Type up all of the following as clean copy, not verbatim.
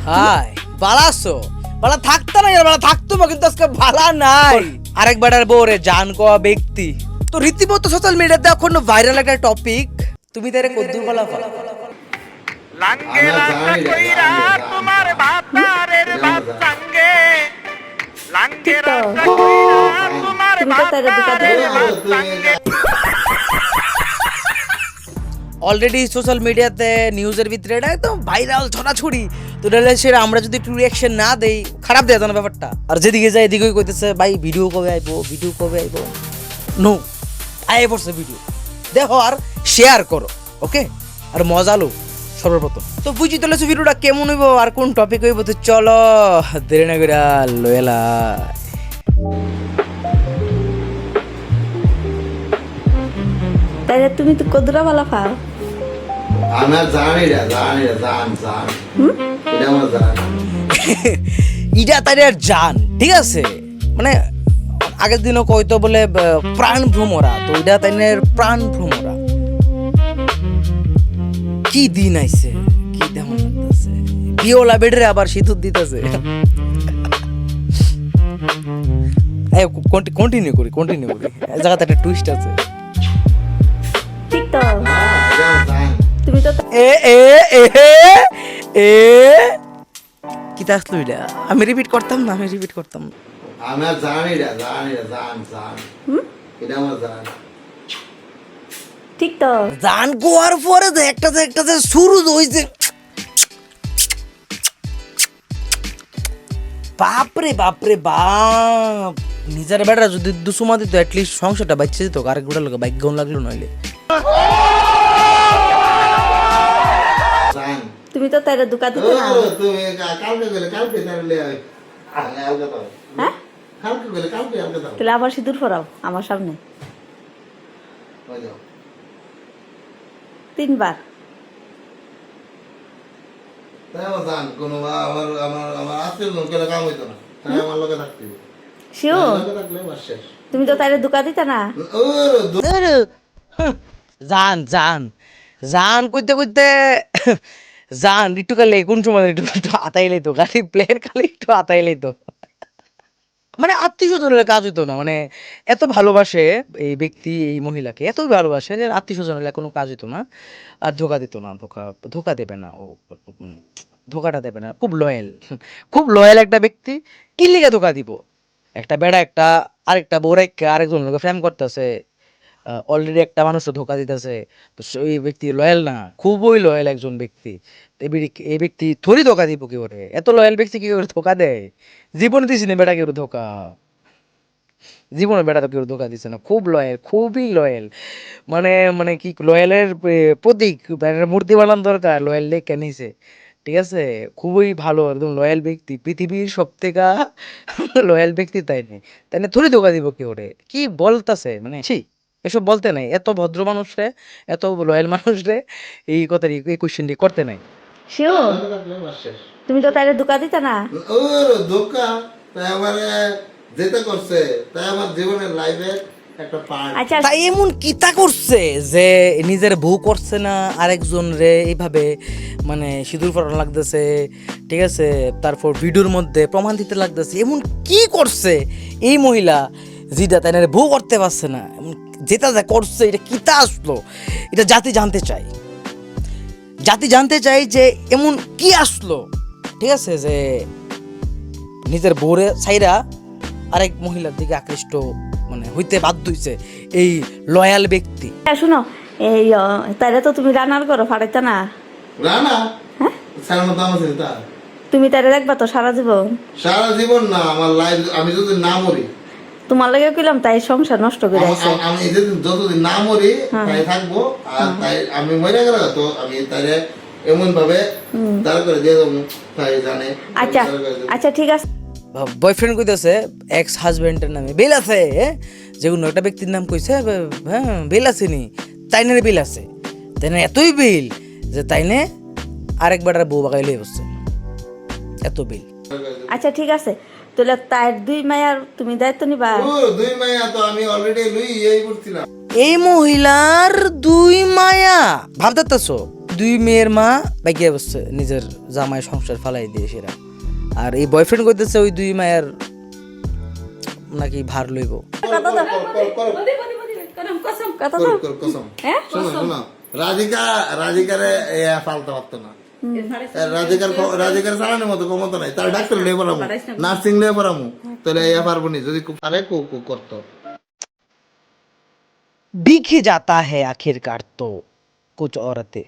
High বালাসো বালা থাকতো না বালা থাকতো না কিন্তু আজকে বালা নাই আরেকবারের বউরে জান কোয়া ব্যক্তি তো রীতিমতো সোশ্যাল মিডিয়াতে এখন ভাইরাল একটা টপিক তুমি তারে কদ্দুর বলা পালা লাঙ্গে রাস্তা কইরা তোমার ভাতারের ভাত সঙ্গে লাঙ্গে রাস্তা কইরা তোমার ভাতারের ভাত সঙ্গে অলরেডি সোশ্যাল মিডিয়াতে নিউজের ভিতরে এটা একদম ভাইরাল ছড়াছড়ি তো সেটা আমরা যদি একটু রিয়াকশন না দেই খারাপ দেয় না ব্যাপারটা আর যেদিকে যায় এদিকেই কইতেছে ভাই ভিডিও কবে আইবো নো আয় পড়ছে ভিডিও দেখো আর শেয়ার করো ওকে আর মজা লো সর্বপ্রথম তো বুঝি তাহলে ভিডিওটা কেমন হইব আর কোন টপিক হইব তো চলো দেরি না করে লয়েলা তাইলে তুমি তো কদুরা বালা পাও আমার জানি রে জান এটা আমার জান ইটা তাই আর জান ঠিক আছে মানে আগের দিনও কইতো বলে প্রাণ ভ্রমরা তো এটা তাই প্রাণ ভ্রমরা কি দিন আইছে কি তেমন লাগতেছে বিওলা বেডরে আবার সিঁদুর দিতেছে কন্টিনিউ করি জায়গাতে একটা টুইস্ট আছে ঠিক তো এটা আমার জান তুমি তো এ এ এ এ কি আসলো এটা আমি রিপিট করতাম না আমার জানি রে জান এটা আমার জান ঠিক তো জান গোয়ার পরে যে একটা যে শুরু হইছে বাপরে বাপ নিজের বেটা যদি দুসুমা দিত অ্যাটলিস্ট সংসারটা বাচ্চা যেত আরেক গোটা লোক বাইক গন লাগলো নইলে জান তুমি তো তাইলে দুকা দিতে না তুমি কালকে তাহলে আলগা দাও হ্যাঁ কালকে আলগা দাও তাহলে আবার সিঁদুর ফরাও আমার সামনে ওই যাও 3 বার তাই আমার জান কোনো আমার আত্মীয় লোকের কাম হইতো না তাই আমার লগে থাকতে শিও লগে থাকলে আমার শেষ তুমি তো তাইলে দুকা দিতে না জান কইতে জান একটু কালে কোন সময় একটু আতাইলেই তো গাড়ি প্লেন খালি একটু আতাইলেই তো মানে আত্মীয় স্বজনের কাজ হইতো না মানে এত ভালোবাসে এই ব্যক্তি এই মহিলাকে এত ভালোবাসে যে আত্মীয় স্বজনের কোনো কাজ হইতো না আর ধোকা দিত না ধোকা দেবে না ও ধোকাটা দেবে না খুব লয়াল একটা ব্যক্তি কি লিগে ধোকা দিব একটা বেড়া একটা আরেকটা বউরাইকে আরেকজন ফ্রেম করতেছে অলরেডি একটা মানুষও ধোকা দিতেছে তো এই ব্যক্তি লয়াল না খুবই লয়াল একজন ব্যক্তি এই ব্যক্তি থরি ধোকা দিব কি করে এত লয়াল ব্যক্তি কি করে ধোকা দেয় জীবনে দিছি না বেটা কেউ ধোকা জীবনে বেটা তো কেউ ধোকা দিচ্ছে না খুব লয়াল খুবই লয়াল মানে কি লয়ালের প্রতীক মূর্তি বানানো দরকার লয়াল লেখা নিছে ঠিক আছে খুবই ভালো একদম লয়াল ব্যক্তি পৃথিবীর সব থেকে লয়াল ব্যক্তি তাই না থরি ধোকা দিব কি করে কি বলতাছে মানে এসব বলতে নাই এত ভদ্র মানুষরে এত লয়াল মানুষরে এই কথাটি এই কোশ্চেনটি করতে নাই শিও লগে থাকলে আমার শেষ তুমি তো তাইলে দুকা দিতে না ধোকা তাই আমার যেটা করছে তাই আমার জীবনের লাইফের একটা পার্ট আচ্ছা তাই এমন কিতা করছে যে নিজের বউ করছে না আরেকজন রে এইভাবে মানে সিঁদুর ফোড়ানো লাগতেছে ঠিক আছে তারপর ভিডিওর মধ্যে প্রমাণ দিতে লাগতেছে এমন কি করছে এই মহিলা যেটা তাই না বউ করতে পারছে না এমন যেটা যা করছে এটা কিতা আসলো এটা জাতি জানতে চাই যে এমন কি আসলো ঠিক আছে যে নিজের বউরে ছাইরা আরেক মহিলার দিকে আকৃষ্ট মানে হইতে বাধ্য হইছে এই লয়াল ব্যক্তি শুনো এই তাইলে তো তুমি রান্নার করো ফাড়াইতে না রানা সারা মতো আমার চিন্তা তুমি তাইলে দেখবা তো সারা জীবন সারা জীবন না আমার লাইফ আমি যদি না মরি তোমার লাগে কইলাম তাই সংসার নষ্ট করে আছে আমি যতদিন না মরি তাই থাকবো আর তাই আমি মরে গেলে তো আমি তাইলে এমন ভাবে দাঁড় করে দিয়ে দেবো তাই জানে আচ্ছা ঠিক আছে বয়ফ্রেন্ড কইতেছে এক্স হাজবেন্ডের নামে বিল আছে যে কোনো একটা ব্যক্তির নাম কইছে হ্যাঁ বিল আছে নি তাইনের বিল আছে তাইনে এতই বিল যে তাইনে আরেকবার বউ বাগাই লই বসছে এত বিল আচ্ছা ঠিক আছে তাহলে তার 2 মায়ার তুমি দায়িত্ব নিবা ও 2 মায়া তো আমি অলরেডি লই এই করছিলাম এই মহিলার 2 মায়া ভাবতেছো দুই মেয়ের মা বাইকে বসছে নিজের জামাই সংসার ফালাই দিয়ে সেরা, আর এই বয়ফ্রেন্ড করতেছে ওই দুই মায়ের নাকি ভার লইব। কথা দাও কথা দাও কসম হ্যাঁ শোনো রাধিকারে ফালতে পারতো না, রাধিকার চালানোর মতো ক্ষমতা নাই, তার ডাক্তার লিয়ে পড়াবো, নার্সিং লিয়ে পড়াবো, তাহলে পারবো নি যদি পারে করতো। बिक ही जाता है आखिरकार तो कुछ औरतें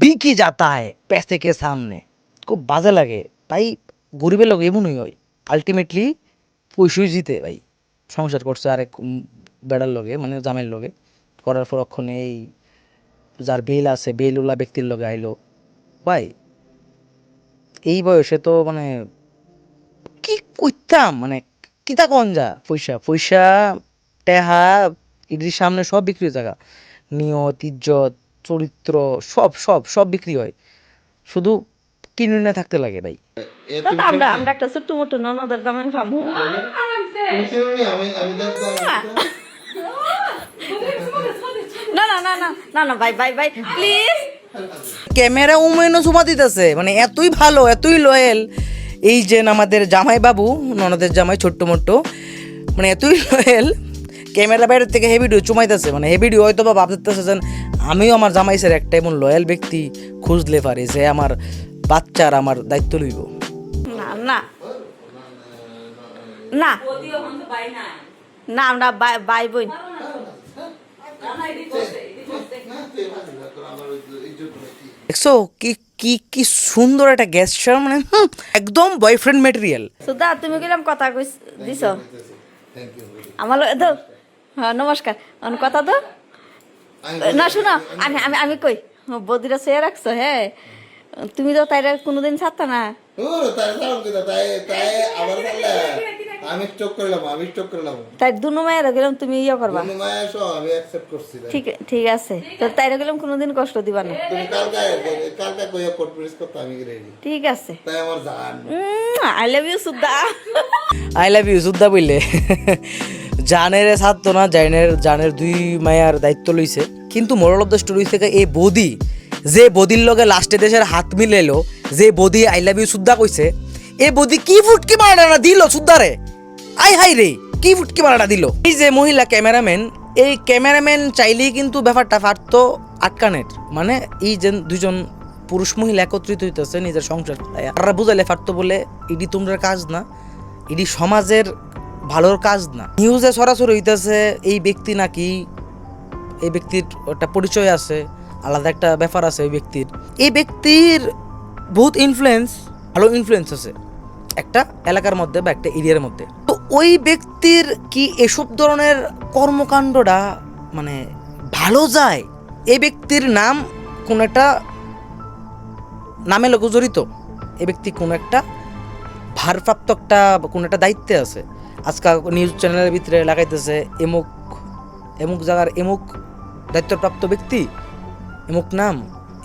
बिक ही जाता है पैसे के सामने। খুব বাজে লাগে ভাই, গরিবের লোক এমনই হয় আলটিমেটলি, পয়সাই জিতে ভাই। সংসার করছে আরেক বেড়ার লগে মানে জামের লগে, করার পর অক্ষণে এই যার বেল আছে বেলওয়ালা ব্যক্তির লগে আইলো ভাই। এই বয়সে তো মানে কি করতাম মানে কিতা কোন যা পয়সা পয়সা টেহা ইডির সামনে সব বিক্রির জায়গা, নিয়ত ইজ্জত চরিত্র সব সব সব বিক্রি হয়, শুধু কিনে না থাকতে লাগে ভাই। আমরা আমরা একটা ছোট্ট মোটো ননদের জামাই পাবো। না না না না না না ভাই ভাই ভাই প্লিজ। ক্যামেরা উমেনও সুমা দিতেছে মানে এতই ভালো এতই লয়েল এই যে আমাদের জামাই বাবু ননদের জামাই ছোট্ট মোট্ট, মানে এতই লয়েল ক্যামেরা বাইরের থেকে হেভিডিও চুমাইতেছে, মানে হেভিডিও হয়তো বা ভাবতেছে যে আমিও আমার জামাইসের একটা এমন লয়াল ব্যক্তি খুঁজলে পারি যে আমার বাচ্চার আমার দায়িত্ব লইব। না না না না আমরা ভাই বোন। দেখছো কি কি কি সুন্দর একটা গেস্টার, মানে একদম বয়ফ্রেন্ড ম্যাটেরিয়াল। সুধা তুমি কিরম কথা কইস দিছ আমার দাও। হ্যাঁ নমস্কার কথা দাও না শুনো আমি আমি আমি কই বদিরা সে রাখছো হ্যাঁ, তুমি তো তাইরা কোনোদিন ছাড়তা না। আমি স্টক করলাম তাই দুনো মায়ের গেলাম তুমি ইয়ে করবা, আমি অ্যাকসেপ্ট করছি। ঠিক ঠিক আছে তো তাইরা গেলাম কোনোদিন কষ্ট দিবা না। তুমি কালকে কইয়া কোর্ট প্রেস করতে আমি রেডি। ঠিক আছে তাই আমার জান I love you Sudha. I love you Sudha বললে জানের ছাড়তো না, জানের দুই মায়ার দায়িত্ব লইছে। কিন্তু মোরাল অফ দ্য স্টোরি থেকে এই বদি যে বদির লগে লাস্টে দেশের হাত মিলেলো, যে বদি আই লাভ ইউ সুদ্ধা কইছে, এ বদি কি ফুটকি মারাটা দিল সুদ্ধারে, আই হাই রে কি ফুটকি মারাটা দিল। এই যে মহিলা ক্যামেরাম্যান, এই ক্যামেরাম্যান চাইলেই কিন্তু ব্যাপারটা পারতো আটকানের, মানে এই যে দুজন পুরুষ মহিলা একত্রিত হইতেছে নিজের সংসার, তারা বুঝাইলে পারতো বলে ইডি তোমরা কাজ না, ইডি সমাজের ভালোর কাজ না। নিউজে সরাসরি হইতেছে এই ব্যক্তি নাকি, এই ব্যক্তির একটা পরিচয় আছে, আলাদা একটা ব্যাপার আছে ওই ব্যক্তির, এই ব্যক্তির বহুত ইনফ্লুয়েন্স, ভালো ইনফ্লুয়েন্স আছে একটা এলাকার মধ্যে বা একটা এরিয়ার মধ্যে। তো ওই ব্যক্তির কি এসব ধরনের কর্মকাণ্ডটা মানে ভালো যায়? এই ব্যক্তির নাম কোন একটা নামে লোক জড়িত, এই ব্যক্তি কোন একটা ভারপ্রাপ্ত একটা কোন একটা দায়িত্বে আছে। আজকাল নিউজ চ্যানেলের ভিতরে লাগাইতেছে এমুক এমুক জায়গার এমুক দায়িত্বপ্রাপ্ত ব্যক্তি এমুক নাম,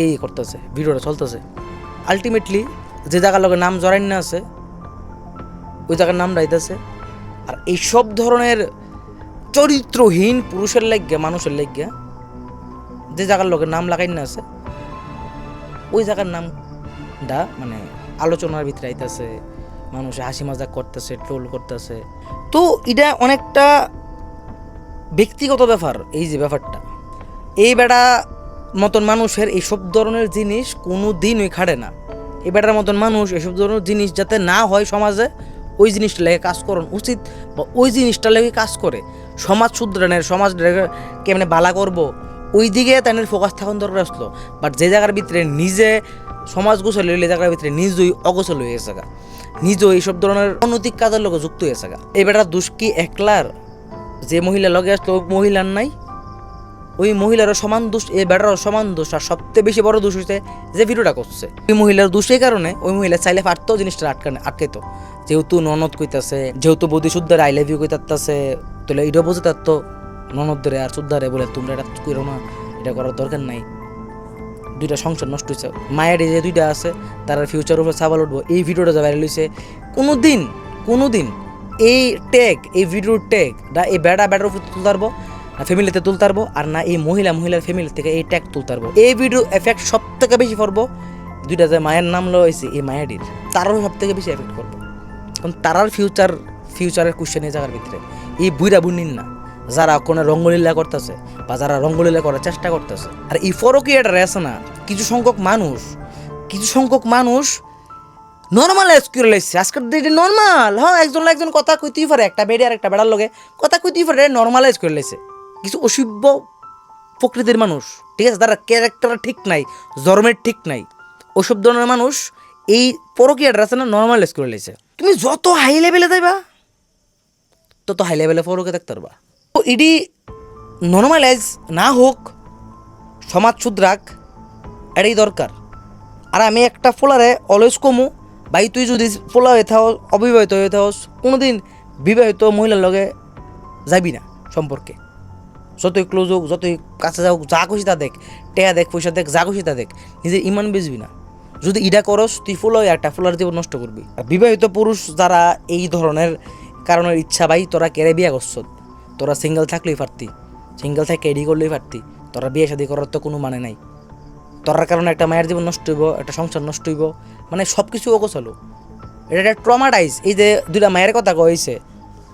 এই করতেছে ভিডিওটা চলতেছে। আলটিমেটলি যে জায়গার লোকের নাম জড়াই না আছে ওই জায়গার নাম রাইতেছে। আর এইসব ধরনের চরিত্রহীন পুরুষের লাগিয়া মানুষের লাগিয়া যে জায়গার লোকের নাম লাগাই না আছে ওই জায়গার নামটা মানে আলোচনার ভিতরে আইতেছে, মানুষ হাসি মজাক করতেছে, ট্রোল করতেছে। তো এটা অনেকটা ব্যক্তিগত ব্যাপার। এই যে ব্যাপারটা, এই বেড়া মতন মানুষের এইসব ধরনের জিনিস কোনো দিনই খাড়ে না। এই বেটার মতন মানুষ এসব ধরনের জিনিস যাতে না হয় সমাজে, ওই জিনিসটা লেগে কাজ করুন উচিত, বা ওই জিনিসটা লেগে কাজ করে সমাজ শুধরানোর, সমাজ কেমনে বালা করবো ওই দিকে তাদের ফোকাস থাকুন দরকার আসলো। বাট যে জায়গার ভিতরে নিজে সমাজ গোছল হইলে জায়গার ভিতরে নিজেই অগোছল হয়ে গেছে গা, নিজেও এইসব ধরনের অনৈতিক কাজের লোক যুক্ত হয়েছে গা। এই বেটার দোষ কি একলার? যে মহিলা লগে আসলো ওই মহিলার নাই, ওই মহিলারও সমান দোষ, এই বেটারও সমান দোষ। আর সবচেয়ে বেশি বড় দোষ হচ্ছে যে ভিডিওটা করছে ওই মহিলার দোষ। এই কারণে ওই মহিলা চাইলে পারতো জিনিসটা আটকাইতো, যেহেতু ননদ কইতাছে, যেহেতু বৌদি শুদ্ধারে আই লাভ ইউ কইতাছে, তাহলে এটাও বুঝে থাকতো ননদরে আর শুদ্ধারে বলে তোমরা এটা করো না, এটা করার দরকার নাই। দুইটা সংসার নষ্ট হয়েছে, মায়ের যে দুইটা আছে তার ফিউচার উপর সাবাল উঠবো। এই ভিডিওটা যা ভাইরাল হয়েছে, কোনোদিন এই ট্যাগ, এই ভিডিওর ট্যাগটা এই বেটার উপর তুলতে পারবো না ফ্যামিলিতে তুলতে পারবো, আর না এই মহিলার ফ্যামিলি থেকে এই ট্যাগ তুলতে পারবো। এই ভিডিও এফেক্ট সব থেকে বেশি পড়বো দুইটা যে মায়ের নাম লইছে এই মায়াডির, তারও সব থেকে বেশি এফেক্ট করবো। কারণ তারার ফিউচারের কোশ্চেন এই জায়গার ভিতরে এই বুইরা বুনিন না, যারা কোনো রঙ্গলীলা করতেছে বা যারা রঙ্গলীলা করার চেষ্টা করতেছে। আর এই ফরকিয়াটা আছে না, কিছু সংখ্যক মানুষ নর্মালাইজ করে লাইছে আজকের দিনে। নর্মাল একজন কথা কইতেই পারে, একটা বেড়ে আর একটা বেড়ার লগে কথা কইতেই পারে, নর্মালাইজ করে লাইছে কিছু অসভ্য প্রকৃতির মানুষ, ঠিক আছে, তারা ক্যারেক্টার ঠিক নাই, জন্মের ঠিক নাই, ওসব ধরনের মানুষ এই পরকীয়াটা আছে না নর্মালাইজ করে লাইছে। তুমি যত হাই লেভেলে যাইবা তত হাই লেভেলে পরকে দেখতে পারবা। তো এটি নর্মালাইজ না হোক, সমাজ শুধরাক, এটাই দরকার। আর আমি একটা ফোলারে অলওয়েজ কমু, ভাই তুই যদি ফোলা হয়ে থাও, অবিবাহিত হয়ে থাও, কোনোদিন বিবাহিত মহিলার লগে যাবি না সম্পর্কে, যতই ক্লোজ হোক, যতই কাছে যাও, যা খুশি তা দেখ, টেয়া দেখ, পয়সা দেখ, যা খুশি তা দেখ, নিজের ইমান বেচবি না। যদি ইডা করস তুই ফোলা একটা ফোলার জীবন নষ্ট করবি। আর বিবাহিত পুরুষ যারা এই ধরনের কারণের ইচ্ছা, ভাই তোরা কেড়ে বিয়া করছ, তোরা সিঙ্গেল থাকলেই পারতি, সিঙ্গেল থেকে এডি করলেই পারতি, তোরা বিয়ে শাদী করার তো কোনো মানে নাই। তোরার কারণে একটা মায়ের জীবন নষ্ট হইব, একটা সংসার নষ্ট হইব, মানে সব কিছু অগোছালো। এটা একটা ট্রমাটাইজ। এই যে দুইটা মায়ের কথা কইছে,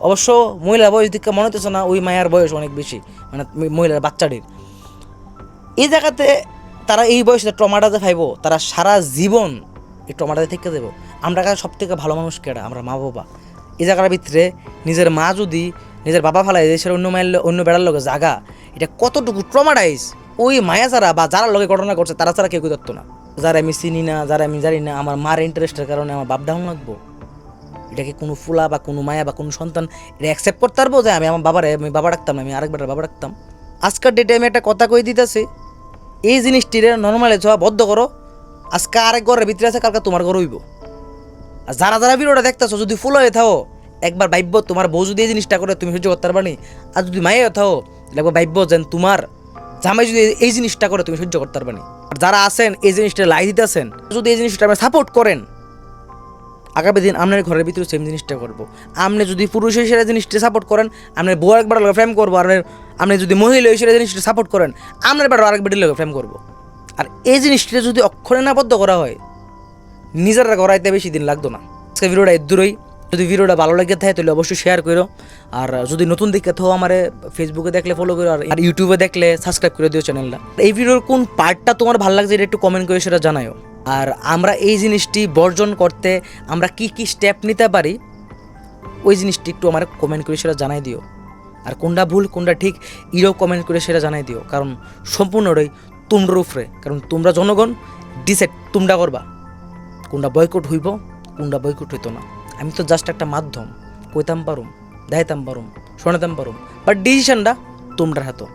অবশ্য মহিলার বয়স দিকে মনে হতেছে না ওই মায়ের বয়স অনেক বেশি, মানে মহিলার বাচ্চাটির। এই জায়গাতে তারা এই বয়সে ট্রমাটাতে খাইব, তারা সারা জীবন এই ট্রমাটাতে থেকে দেবো। আমরা কাছে সব থেকে ভালো মানুষ কেডা? আমরা মা বাবা। এই জায়গার ভিতরে নিজের মা যদি নিজের বাবা ফেলায় দেশের অন্য বেড়ার লগে জাগা, এটা কতটুকু ট্রমাটাইজ। ওই মায়া যারা বা যারা লগে ঘটনা করছে তারা ছাড়া কেউ ধরতো না। যারা আমি চিনি না, যারা আমি জানি না, আমার মার ইন্টারেস্টের কারণে আমার বাপ ডাউন লাগবো, এটাকে কোনো ফুলা বা কোনো মায়া বা কোনো সন্তান এটা অ্যাকসেপ্ট করতে পারবো যে আমি বাবা ডাকতাম না, আমি আরেকবার বাবা ডাকতাম? আজকের ডেটে আমি একটা কথা কই দিতেছি, এই জিনিসটিরে নর্মালাইজ হওয়া বদ্ধ করো। আজকে আরেক ঘরের ভিতরে আছে, কালকে তোমার ঘর হইব। আর যারা ভিডিওটা দেখতেছো, যদি ফুল হয়ে থাও, একবার ভাইব্য তোমার বউ যদি এই জিনিসটা করে তুমি সহ্য করতে পারবা নি। আর যদি মায়ে থাও, একবার ভাইব্য যেন তোমার জামাই যদি এই জিনিসটা করে তুমি সহ্য করতে পারবা নি। আর যারা আছেন এই জিনিসটা লাই দিতেছেন, যদি এই জিনিসটা আপনি সাপোর্ট করেন, আগামী দিন আপনার ঘরের ভিতরে সেম জিনিসটা করবো। আপনি যদি পুরুষ হিসেবে জিনিসটা সাপোর্ট করেন, আপনার বউ একবার লোক ফ্রেম করবো। আর আপনি যদি মহিলা হিসেবে জিনিসটা সাপোর্ট করেন, আপনার বেটা আরেক বেটির লোক ফ্রেম করবো। আর এই জিনিসটা যদি অক্ষরে নাবদ্ধ করা হয়, নিজেরা করাইতে বেশি দিন লাগতো না। আজকে ভিডিওটা এর দূরই। যদি ভিডিওটা ভালো লাগে থাকে তাহলে অবশ্যই শেয়ার করো। আর যদি নতুন দেখে থাকো, আমার ফেসবুকে দেখলে ফলো করো, আর ইউটিউবে দেখলে সাবস্ক্রাইব করে দিও চ্যানেলটা। এই ভিডিওর কোন পার্টটা তোমার ভালো লাগছে এটা একটু কমেন্ট করে সেটা জানাও। আর আমরা এই জিনিসটি বর্জন করতে আমরা কি স্টেপ নিতে পারি, ওই জিনিসটি একটু আমার কমেন্ট করে সেটা জানাই দিও। আর কোনটা ভুল কোনটা ঠিক এটাও কমেন্ট করে সেটা জানাই দিও। কারণ সম্পূর্ণটাই তোমরার উপরে, কারণ তোমরা জনগণ ডিসাইড তোমরা করবা কোনটা বয়কট হইব, কোনটা বয়কট হইতো না। আমি তো জাস্ট একটা মাধ্যম, কইতাম পারুম, দেখাইতাম পারুম, শোনাতাম পারুম, বাট ডিসিশনটা তোমরা হাতো।